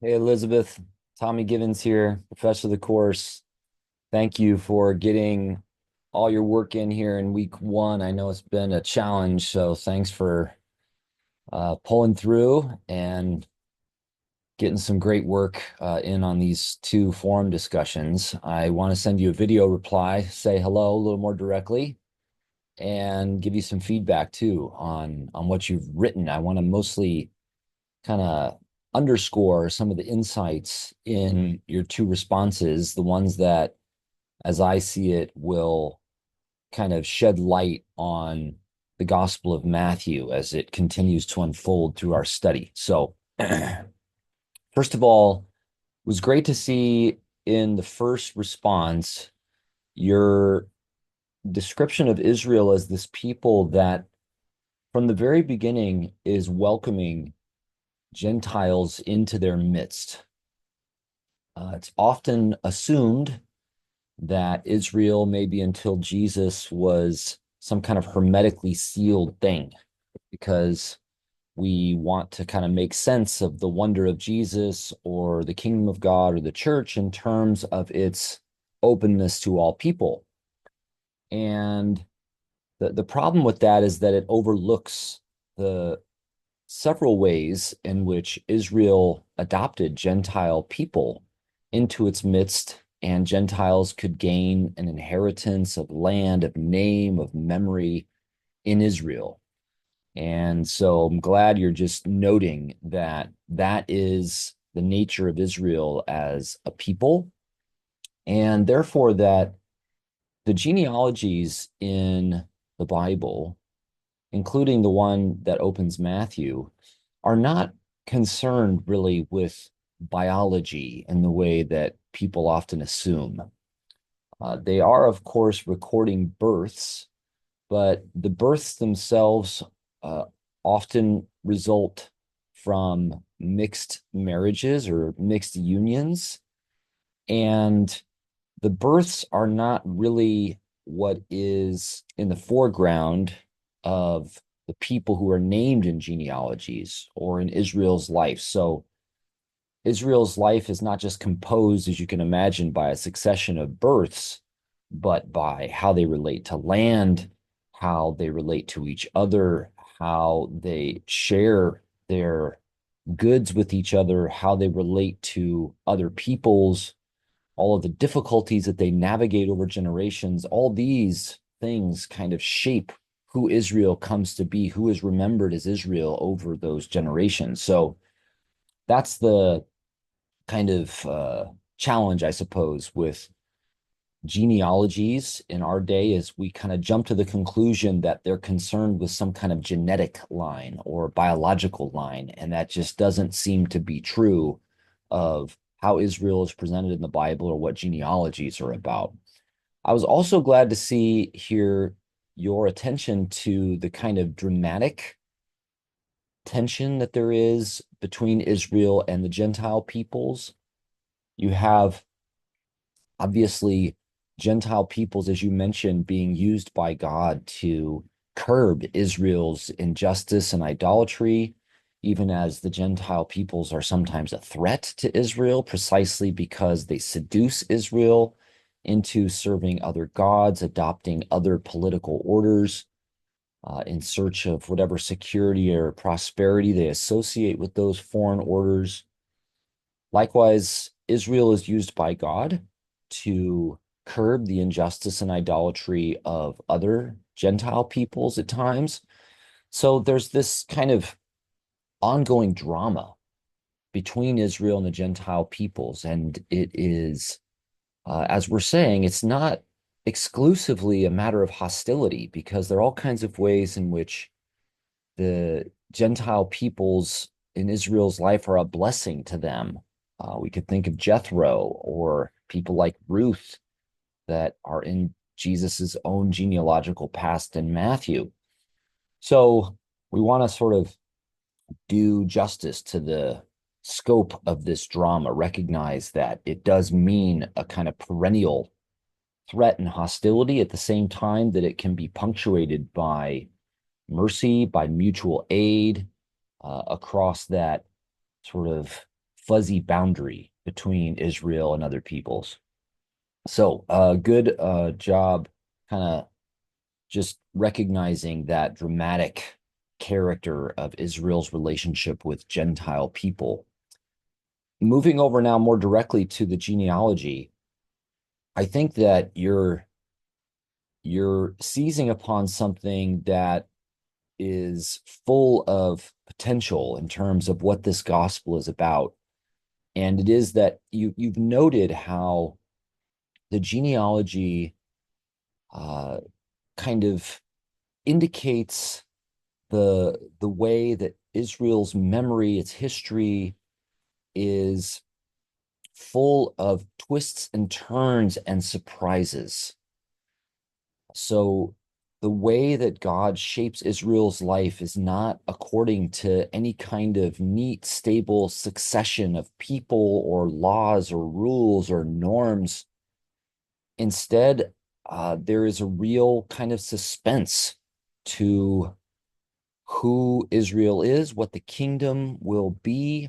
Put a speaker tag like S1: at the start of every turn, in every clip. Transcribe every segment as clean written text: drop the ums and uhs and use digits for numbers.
S1: Hey, Elizabeth, Tommy Givens here, professor of the course. Thank you for getting all your work in here in week one. I know it's been a challenge, so thanks for pulling through and getting some great work in on these two forum discussions. I want to send you a video reply, say hello a little more directly, and give you some feedback too on what you've written. I want to mostly kind of underscore some of the insights in your two responses, the ones that, as I see it, will kind of shed light on the Gospel of Matthew as it continues to unfold through our study. So, first of all, it was great to see in the first response your description of Israel as this people that, from the very beginning, is welcoming Gentiles into their midst. It's often assumed that Israel, maybe until Jesus, was some kind of hermetically sealed thing because we want to kind of make sense of the wonder of Jesus or the kingdom of God or the church in terms of its openness to all people. And the problem with that is that it overlooks the several ways in which Israel adopted Gentile people into its midst, and Gentiles could gain an inheritance of land, of name, of memory in Israel. And so I'm glad you're just noting that that is the nature of Israel as a people, and therefore that the genealogies in the Bible, including the one that opens Matthew, are not concerned really with biology in the way that people often assume. They are, of course, recording births, but the births themselves uh, often result from mixed marriages or mixed unions. And the births are not really what is in the foreground of the people who are named in genealogies or in Israel's life. So Israel's life is not just composed, as you can imagine, by a succession of births, but by how they relate to land, how they relate to each other, how they share their goods with each other, how they relate to other peoples, all of the difficulties that they navigate over generations. All these things kind of shape who Israel comes to be, who is remembered as Israel over those generations. So that's the kind of challenge, I suppose, with genealogies in our day is we kind of jump to the conclusion that they're concerned with some kind of genetic line or biological line, and that just doesn't seem to be true of how Israel is presented in the Bible or what genealogies are about. I was also glad to see here your attention to the kind of dramatic tension that there is between Israel and the Gentile peoples. You have obviously Gentile peoples, as you mentioned, being used by God to curb Israel's injustice and idolatry, even as the Gentile peoples are sometimes a threat to Israel precisely because they seduce Israel into serving other gods, adopting other political orders in search of whatever security or prosperity they associate with those foreign orders. Likewise, Israel is used by God to curb the injustice and idolatry of other Gentile peoples at times. So there's this kind of ongoing drama between Israel and the Gentile peoples. And it is, as we're saying, it's not exclusively a matter of hostility because there are all kinds of ways in which the Gentile peoples in Israel's life are a blessing to them. We could think of Jethro or people like Ruth that are in Jesus's own genealogical past in Matthew. So we want to sort of do justice to the scope of this drama, recognize that it does mean a kind of perennial threat and hostility at the same time that it can be punctuated by mercy, by mutual aid across that sort of fuzzy boundary between Israel and other peoples. So, good job kind of just recognizing that dramatic character of Israel's relationship with Gentile people. Moving over now more directly to the genealogy, I think that you're seizing upon something that is full of potential in terms of what this gospel is about. And it is that you've noted how the genealogy uh, kind of indicates the way that Israel's memory, its history, is full of twists and turns and surprises. So the way that God shapes Israel's life is not according to any kind of neat, stable succession of people or laws or rules or norms. Instead, there is a real kind of suspense to who Israel is, what the kingdom will be,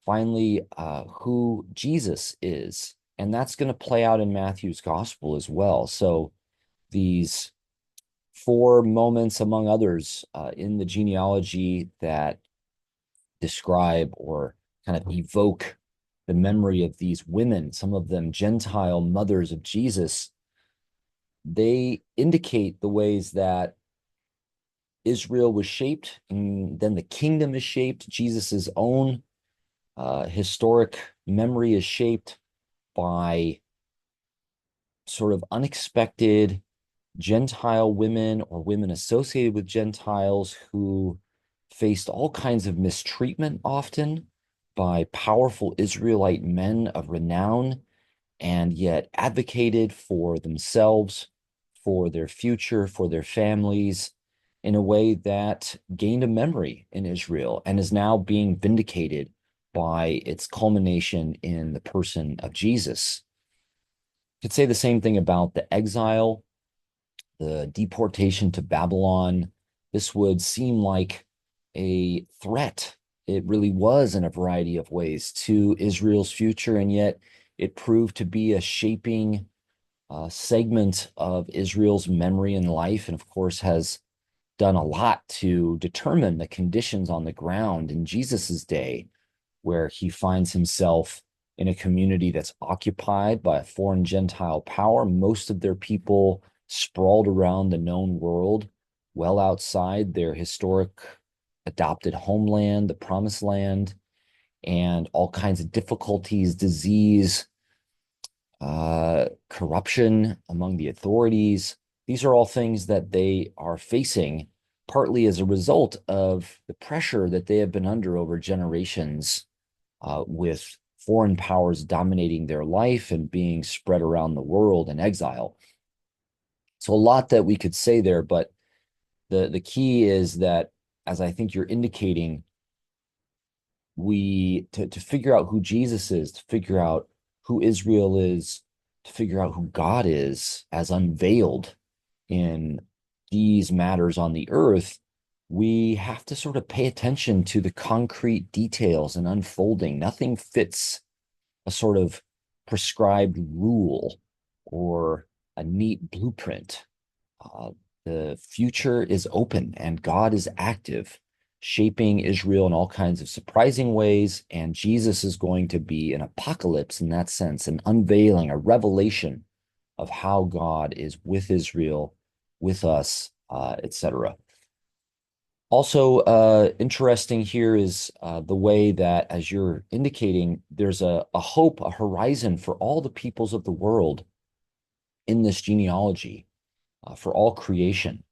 S1: finally, who Jesus is. And that's going to play out in Matthew's gospel as well. So these four moments, among others, in the genealogy that describe or kind of evoke the memory of these women, some of them Gentile mothers of Jesus, they indicate the ways that Israel was shaped, and then the kingdom is shaped. Jesus's own historic memory is shaped by sort of unexpected Gentile women or women associated with Gentiles who faced all kinds of mistreatment, often by powerful Israelite men of renown, and yet advocated for themselves, for their future, for their families, in a way that gained a memory in Israel and is now being vindicated by its culmination in the person of Jesus. You could say the same thing about the exile, the deportation to Babylon. This would seem like a threat. It really was in a variety of ways to Israel's future, and yet it proved to be a shaping segment of Israel's memory and life, and of course has done a lot to determine the conditions on the ground in Jesus's day, where he finds himself in a community that's occupied by a foreign Gentile power, most of their people sprawled around the known world, well outside their historic adopted homeland, the promised land, and all kinds of difficulties, disease, corruption among the authorities. These are all things that they are facing partly as a result of the pressure that they have been under over generations, with foreign powers dominating their life and being spread around the world in exile. So a lot that we could say there, but the key is that, as I think you're indicating, to figure out who Jesus is, to figure out who Israel is, to figure out who God is as unveiled in these matters on the earth, we have to sort of pay attention to the concrete details and unfolding. Nothing fits a sort of prescribed rule or a neat blueprint. Uh, the future is open and God is active, shaping Israel in all kinds of surprising ways. And Jesus is going to be an apocalypse in that sense, an unveiling, a revelation of how God is with Israel, with us, etc. Also, interesting here is the way that, as you're indicating, there's a hope, a horizon for all the peoples of the world in this genealogy, for all creation.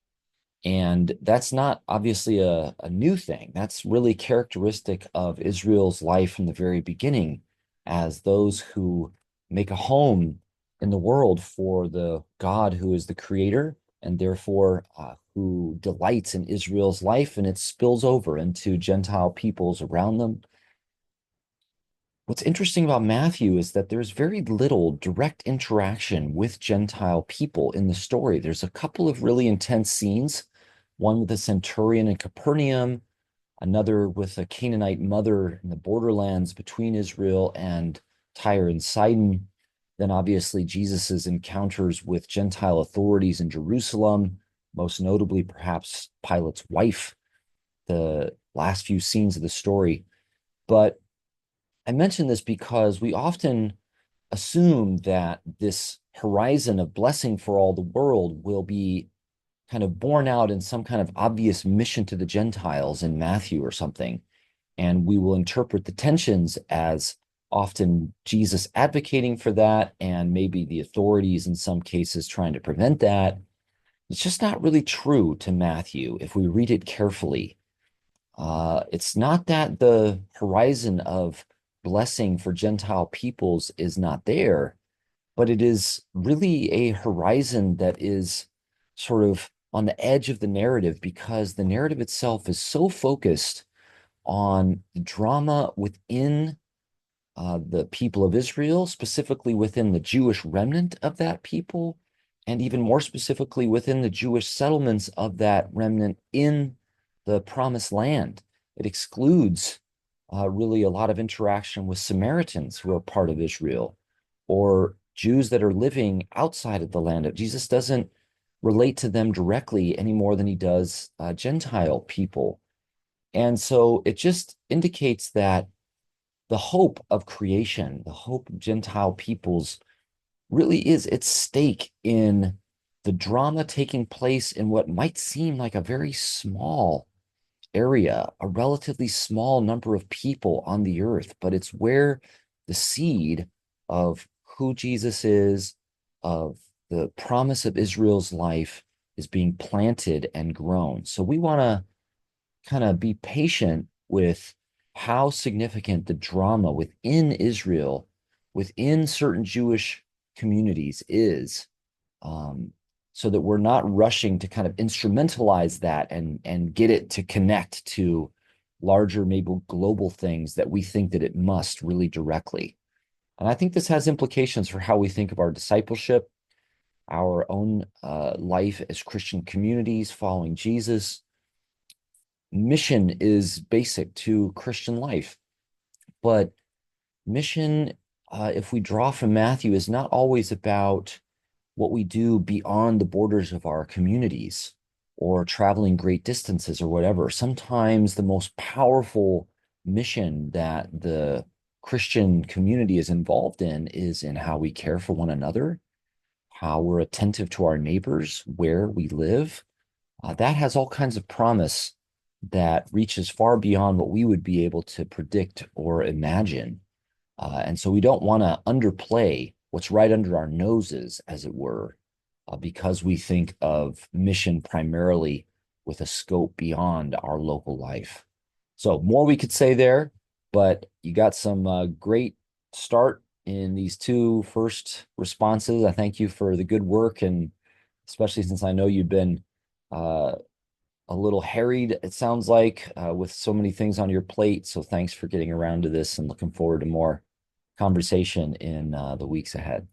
S1: And that's not obviously a new thing. That's really characteristic of Israel's life from the very beginning, as those who make a home in the world for the God who is the creator, and therefore who delights in Israel's life, and it spills over into Gentile peoples around them. What's interesting about Matthew is that there's very little direct interaction with Gentile people in the story. There's a couple of really intense scenes, one with the centurion in Capernaum, another with a Canaanite mother in the borderlands between Israel and Tyre and Sidon. Then obviously Jesus's encounters with Gentile authorities in Jerusalem, most notably perhaps Pilate's wife, the last few scenes of the story. But I mention this because we often assume that this horizon of blessing for all the world will be kind of borne out in some kind of obvious mission to the Gentiles in Matthew or something. And we will interpret the tensions as often Jesus advocating for that, and maybe the authorities in some cases trying to prevent that. It's just not really true to Matthew if we read it carefully. It's not that the horizon of blessing for Gentile peoples is not there, but it is really a horizon that is sort of on the edge of the narrative because the narrative itself is so focused on the drama within the people of Israel, specifically within the Jewish remnant of that people, and even more specifically within the Jewish settlements of that remnant in the Promised Land. It excludes really a lot of interaction with Samaritans who are part of Israel or Jews that are living outside of the land. Jesus doesn't relate to them directly any more than he does Gentile people. And so it just indicates that the hope of creation, the hope of Gentile peoples really is at stake in the drama taking place in what might seem like a very small area, a relatively small number of people on the earth, but it's where the seed of who Jesus is, of the promise of Israel's life is being planted and grown. So we want to kind of be patient with how significant the drama within Israel, within certain Jewish communities is, so that we're not rushing to kind of instrumentalize that and get it to connect to larger, maybe global things that we think that it must really directly. And I think this has implications for how we think of our discipleship, our own life as Christian communities following Jesus. Mission is basic to Christian life, but mission, if we draw from Matthew, is not always about what we do beyond the borders of our communities or traveling great distances or whatever. Sometimes the most powerful mission that the Christian community is involved in is in how we care for one another, how we're attentive to our neighbors, where we live. That has all kinds of promise that reaches far beyond what we would be able to predict or imagine. And so we don't want to underplay what's right under our noses, as it were, because we think of mission primarily with a scope beyond our local life. So more we could say there, but you got some great start in these two first responses. I thank you for the good work, and especially since I know you've been a little harried, it sounds like, with so many things on your plate. So thanks for getting around to this and looking forward to more conversation in the weeks ahead.